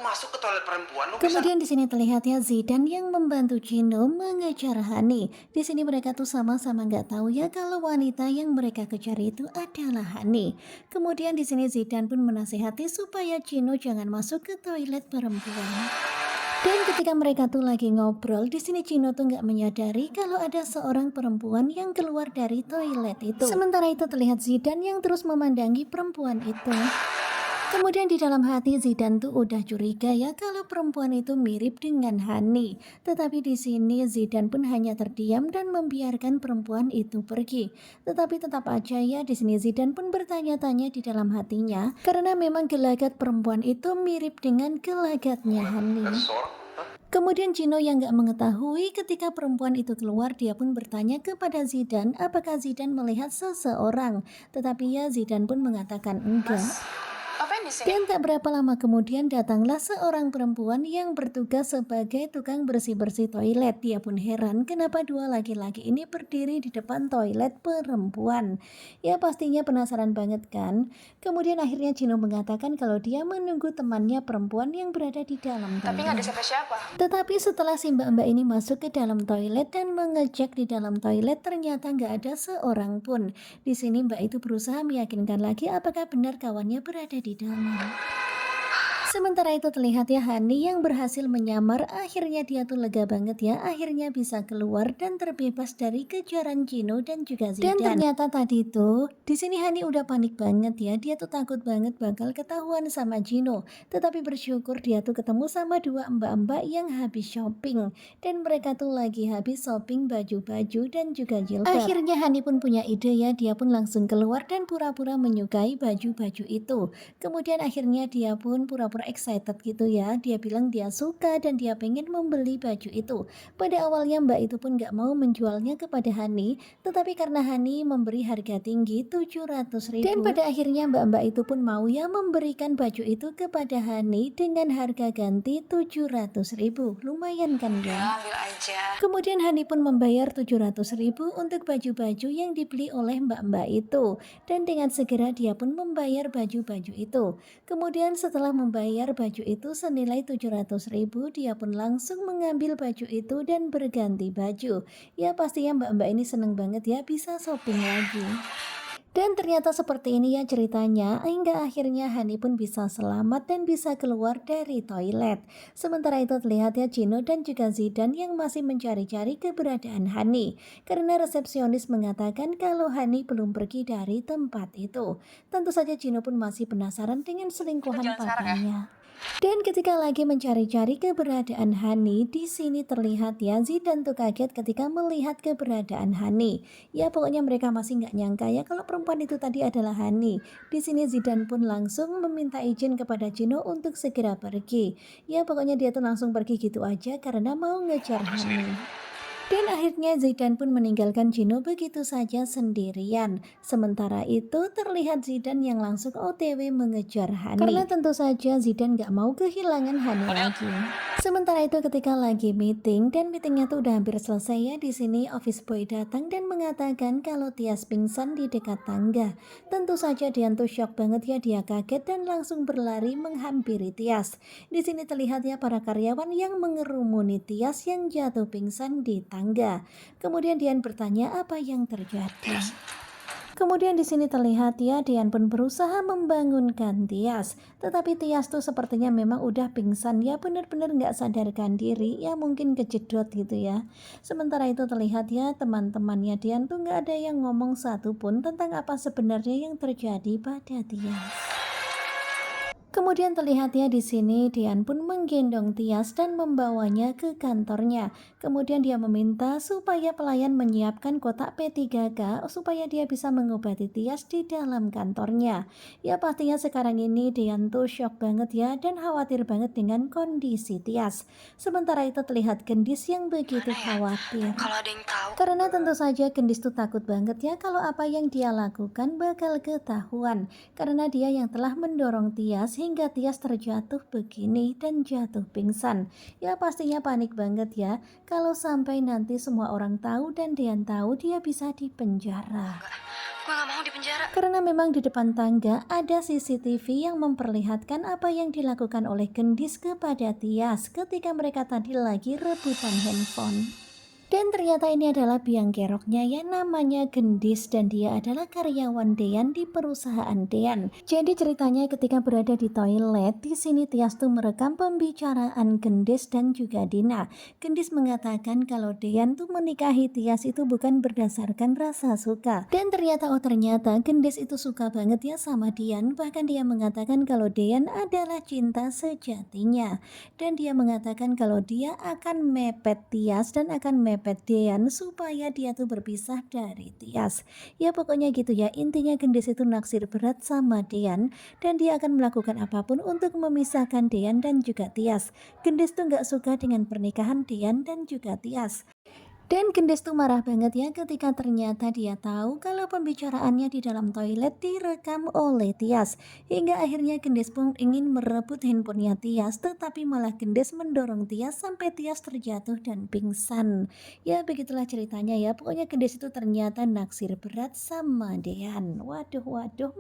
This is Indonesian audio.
masuk ke toilet perempuan, lu bisa. Kemudian di sini terlihat ya Zidane yang membantu Gino mengejar Hani. Di sini mereka tuh sama-sama nggak tahu ya kalau wanita yang mereka kejar itu adalah Hani. Kemudian di sini Zidane pun menasihati supaya Gino jangan masuk ke toilet perempuan. Dan ketika mereka tuh lagi ngobrol, di sini Gino tuh nggak menyadari kalau ada seorang perempuan yang keluar dari toilet itu. Sementara itu terlihat Zidane yang terus memandangi perempuan itu. Kemudian di dalam hati Zidane tuh udah curiga ya kalau perempuan itu mirip dengan Hani. Tetapi di sini Zidane pun hanya terdiam dan membiarkan perempuan itu pergi. Tetapi tetap aja ya di sini Zidane pun bertanya-tanya di dalam hatinya karena memang gelagat perempuan itu mirip dengan gelagatnya Hani. Sensor? Kemudian Gino yang nggak mengetahui ketika perempuan itu keluar dia pun bertanya kepada Zidane apakah Zidane melihat seseorang. Tetapi ya Zidane pun mengatakan enggak. Ngapain di sini? Dan tak berapa lama kemudian datanglah seorang perempuan yang bertugas sebagai tukang bersih-bersih toilet. Dia pun heran kenapa dua laki-laki ini berdiri di depan toilet perempuan. Ya pastinya penasaran banget kan. Kemudian akhirnya Gino mengatakan kalau dia menunggu temannya perempuan yang berada di dalam Tapi nggak ada toilet. siapa-siapa. Tetapi setelah si mbak-mbak ini masuk ke dalam toilet dan mengecek di dalam toilet ternyata nggak ada seorang pun. Di sini mbak itu berusaha meyakinkan lagi apakah benar kawannya berada di dalam. Sementara itu terlihat ya Hani yang berhasil menyamar, akhirnya dia tuh lega banget ya, akhirnya bisa keluar dan terbebas dari kejaran Gino dan juga Zidane. Dan ternyata tadi tuh, di sini Hani udah panik banget ya, dia tuh takut banget bakal ketahuan sama Gino. Tetapi bersyukur dia tuh ketemu sama dua mbak-mbak yang habis shopping. Dan mereka tuh lagi habis shopping baju-baju dan juga jilbab. Akhirnya Hani pun punya ide ya, dia pun langsung keluar dan pura-pura menyukai baju-baju itu. Kemudian akhirnya dia pun pura-pura excited gitu ya. Dia bilang dia suka dan dia pengen membeli baju itu. Pada awalnya mbak itu pun gak mau menjualnya kepada Hani. Tetapi karena Hani memberi harga tinggi 700.000. Dan pada akhirnya mbak-mbak itu pun mau ya memberikan baju itu kepada Hani dengan harga ganti 700.000. Lumayan kan ya? Ambil aja. Kemudian Hani pun membayar 700.000 untuk baju-baju yang dibeli oleh mbak-mbak itu. Dan dengan segera dia pun membayar baju-baju itu. Kemudian setelah membayar baju itu senilai 700.000, dia pun langsung mengambil baju itu dan berganti baju. Ya pastinya mbak-mbak ini seneng banget ya bisa shopping lagi. Dan ternyata seperti ini ya ceritanya, hingga akhirnya Hani pun bisa selamat dan bisa keluar dari toilet. Sementara itu terlihat ya Gino dan juga Zidane yang masih mencari-cari keberadaan Hani. Karena resepsionis mengatakan kalau Hani belum pergi dari tempat itu. Tentu saja Gino pun masih penasaran dengan Kita selingkuhan jalan sekarang ya. papanya. Dan ketika lagi mencari-cari keberadaan Hani, di sini terlihat ya Zidane tuh kaget ketika melihat keberadaan Hani. Ya pokoknya mereka masih nggak nyangka ya kalau perempuan itu tadi adalah Hani. Di sini Zidane pun langsung meminta izin kepada Gino untuk segera pergi. Ya pokoknya dia tuh langsung pergi gitu aja karena mau ngejar Terus sendiri. Hani. Dan akhirnya Zidane pun meninggalkan Gino begitu saja sendirian. Sementara itu terlihat Zidane yang langsung OTW mengejar Hani. Karena tentu saja Zidane gak mau kehilangan Hani lagi. Sementara itu ketika lagi meeting dan meetingnya tuh udah hampir selesai ya, di sini office boy datang dan mengatakan kalau Tias pingsan di dekat tangga. Tentu saja Dian tuh shock banget ya, dia kaget dan langsung berlari menghampiri Tias. Di sini terlihat ya para karyawan yang mengerumuni Tias yang jatuh pingsan di tangga. Kemudian Dian bertanya apa yang terjadi. Kemudian di sini terlihat ya Dian pun berusaha membangunkan Tias. Tetapi Tias tuh sepertinya memang udah pingsan ya, benar-benar nggak sadarkan diri ya, mungkin kejedot gitu ya. Sementara itu terlihat ya teman-temannya Dian tuh nggak ada yang ngomong satupun tentang apa sebenarnya yang terjadi pada Tias. Kemudian terlihat ya di sini Dian pun menggendong Tias dan membawanya ke kantornya. Kemudian dia meminta supaya pelayan menyiapkan kotak P3K supaya dia bisa mengobati Tias di dalam kantornya. Ya pastinya sekarang ini Dian tuh shock banget ya dan khawatir banget dengan kondisi Tias. Sementara itu terlihat Gendis yang begitu khawatir. Kalau ada yang tahu. Karena tentu saja Gendis tuh takut banget ya kalau apa yang dia lakukan bakal ketahuan. Karena dia yang telah mendorong Tias hingga Tias terjatuh begini dan jatuh pingsan. Ya pastinya panik banget ya kalau sampai nanti semua orang tahu dan Dian tahu dia bisa dipenjara. Gue gak mau di penjara. Karena memang di depan tangga ada CCTV yang memperlihatkan apa yang dilakukan oleh Gendis kepada Tias ketika mereka tadi lagi rebutan handphone. Dan ternyata ini adalah biang keroknya yang namanya Gendis dan dia adalah karyawan Dean di perusahaan Dean. Jadi ceritanya ketika berada di toilet, di sini Tias tuh merekam pembicaraan Gendis dan juga Dina. Gendis mengatakan kalau Dean tuh menikahi Tias itu bukan berdasarkan rasa suka. Dan ternyata Gendis itu suka banget ya sama Dean. Bahkan dia mengatakan kalau Dean adalah cinta sejatinya. Dan dia mengatakan kalau dia akan mepet Tias dan akan mepet Dean supaya dia tuh berpisah dari Tias. Ya pokoknya gitu ya, intinya Gendis itu naksir berat sama Dean dan dia akan melakukan apapun untuk memisahkan Dean dan juga Tias. Gendis tuh gak suka dengan pernikahan Dean dan juga Tias. Dan Gendis tuh marah banget ya ketika ternyata dia tahu kalau pembicaraannya di dalam toilet direkam oleh Tias. Hingga akhirnya Gendis pun ingin merebut handphonenya Tias, tetapi malah Gendis mendorong Tias sampai Tias terjatuh dan pingsan. Ya begitulah ceritanya ya, pokoknya Gendis itu ternyata naksir berat sama Dean. Waduh waduh.